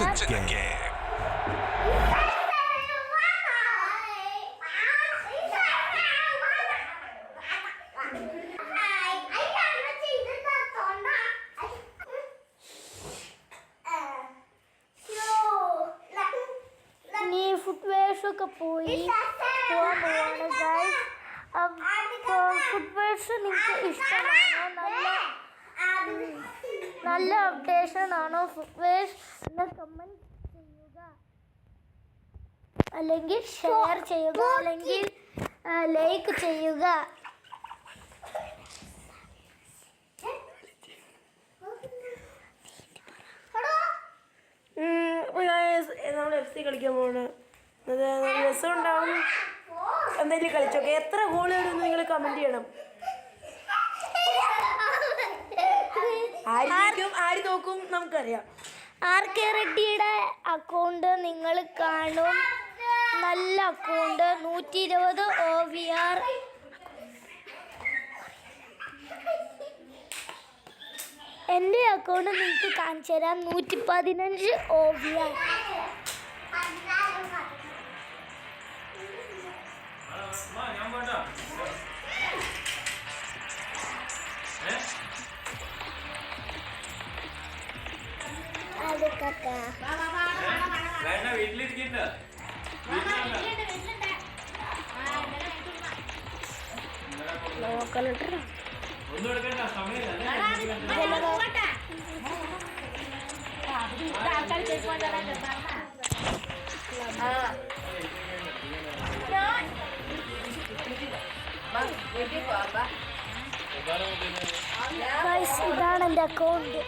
It's a game. നീ footwears ഒക്കെ പോകാൻ പോവാണ് ഗൈസ്. അപ്പോൾ ഫുട്വെയർസ് നിങ്ങൾക്ക് ഇഷ്ടമാണോ? നല്ല അപ്ഡേഷൻ ആണോ ഫുട്വെയർസ് എന്ന് കമൻറ്റ് ചെയ്യുക, അല്ലെങ്കിൽ ഷെയർ ചെയ്യുക, അല്ലെങ്കിൽ ലൈക്ക് ചെയ്യുക. നമ്മൾ FC കളിക്കാൻ പോകണം. അത് രസം ഉണ്ടാവും. എന്തെങ്കിലും കളിച്ചോക്കെ. എത്ര ഗോൾ ഇടുമെന്ന് നിങ്ങൾ കമൻറ്റ് ചെയ്യണം. ആര് നോക്കും നമുക്കറിയാം. RK റെഡ്ഡിയുടെ അക്കൗണ്ട് നിങ്ങൾ കാണും. നല്ല അക്കൗണ്ട്, 120 OVR. എൻ്റെ അക്കൗണ്ട് നിങ്ങൾക്ക് കാണിച്ചു തരാം, 115 OVR. അത് കക്ക വീട്ടിലിരിക്കണ്ട നോക്കലിട്ടോ. ഒന്നും എടുക്കണ്ട സമയമില്ല. ഇതാണ് എൻ്റെ അക്കൗണ്ട്.